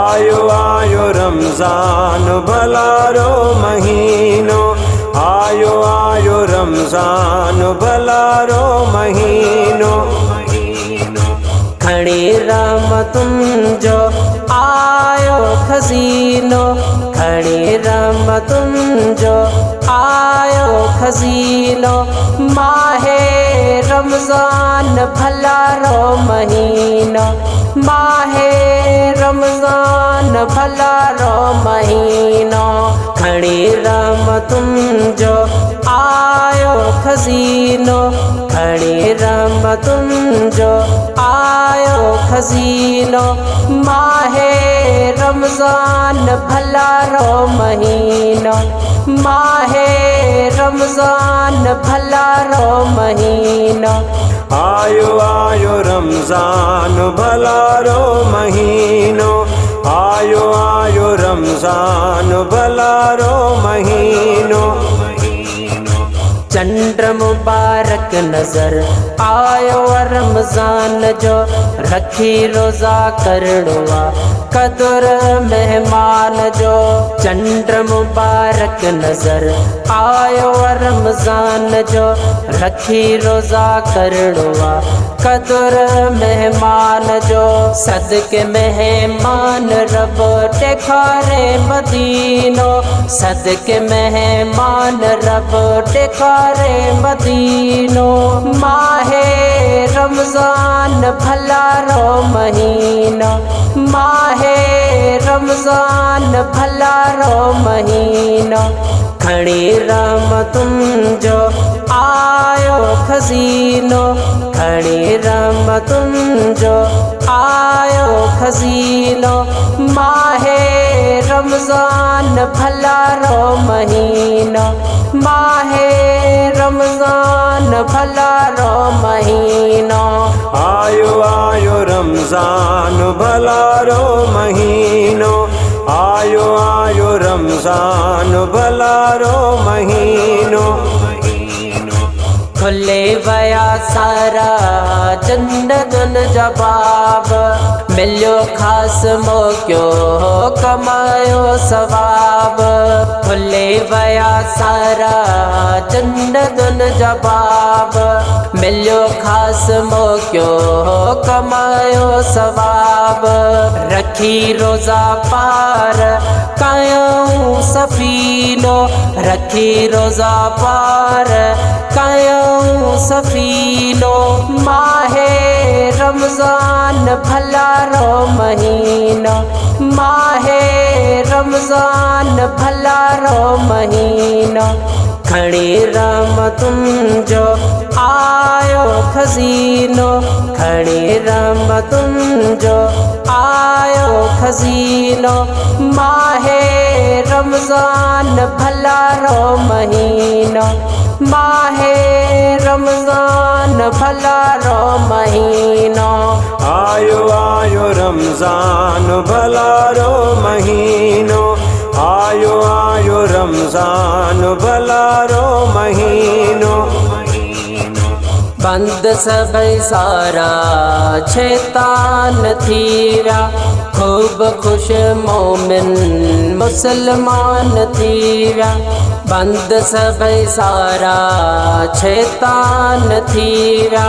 आयो आयो रमजान भलारो महीनो, आयो आयो रमजान भलारो महीनो। खणी रहमतुन जो आयो खजीनो, खणी रहमतुन जो आयो खजीनो। माहे रमजान भलारो महीनो, माहे रमजान भलारो महीनो। खणी रहमतुन जो आयो खजीनो, खणी रहमतुन जो आयो खजीनो। माहे रमजान भलारो महीनो, माहे रमजान भलारो महीनो। आयो आयो रमजान भलारो महीनो, आयो आयो रमजान भलारो महीनो। चंद्र मुबारक नजर आयो रमजान जो, रखी रोजा करड़वा कदर मेहमान जो। चंद्र मुबारक नजर आयो रमजान जो, रखी रोजा करड़वा कदर मेहमान जो। सदके मेहमान रब टेखारे मदीनो, सदके मेहमान रब टेखारे मदीनो। माहे रमजान भलारो महीनो, माहे रमजान भलारो महीनो। खणी रहमतुन जो आयो खजीनो, खणी रहमतुन जो आयो खजीनो। माहे रमजान भलारो महीनो, माहे रमजान भलारो महीनो। आयो आयो रमजान भलारो महीनो, आयो आयो रमजान भलारो महीनो। खुले वया सारा जन्नतुन जवाब, मिलियो खास मौक़ो कमायो सवाब। खुले वया सारा जन्नतुन जवाब, मिलियो खास मौक़ो कमायो सवाब। रखी रोजा पार कायूं सफ़ीनो, रखी रोजा पार कायूं सफ़ीनो। माहे रमजान भलारो महीनो, माहे रमजान भलारो महीनो। खणी रहमतुन जो आयो खजीनो, खणी रहमतुन जो आयो खजीनो। माहे रमजान भलारो महीनो, माहे रमजान भलारो महीनो। आयो आयो रमजान भलारो महीनो, आयो आयो रमजान भलारो महीनो। बंद सभई सारा शैतान थीरा, खूब खुश मोमिन मुसलमान थीरा। बंद सभई सारा शैतान थीरा,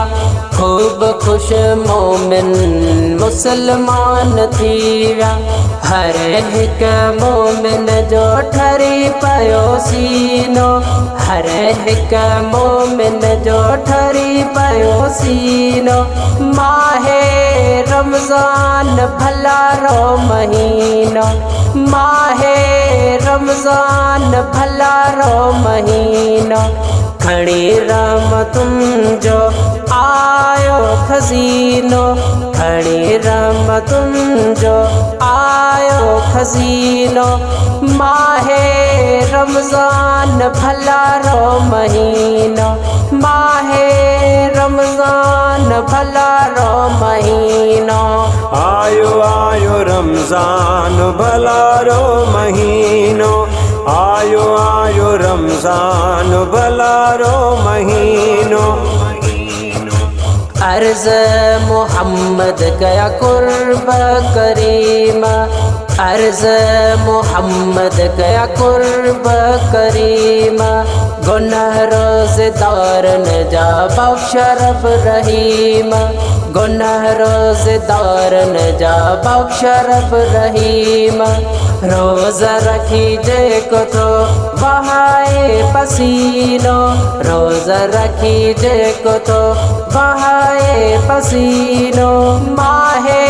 खूब खुश मोमिन मुसलमान थीरा। हर हिक मोमिन जो ठरी पयो सीनो, हर हिक मोमिन जो ठरी पयो सीनो। माहे रमजान भलारो महीनो, माहे रमजान भलारो महीनो। खणी रहमतुन जो आयो खजीनो, खणी रहमतुन जो आयो खजीनो। माहे रमजान भलारो महीनो, माहे रमजान भलारो महीनो। आयो आयो रमजान भलारो महीनो, आयो आयो रमजान भलारो महीनो। अर्ज मोहम्मद कया कुर्ब करीमा अर्ज मोहम्मद कया कुर्ब करीमा गुनाह रोज़दार न जा बख्श रब रहीमा गुनाह रोज़दार न जा बख्श रब रहीमा रोज़ा रखी जे को तो बहाए पसीनो रोज़ा रखी जे को तो बहाए पसीनो माहे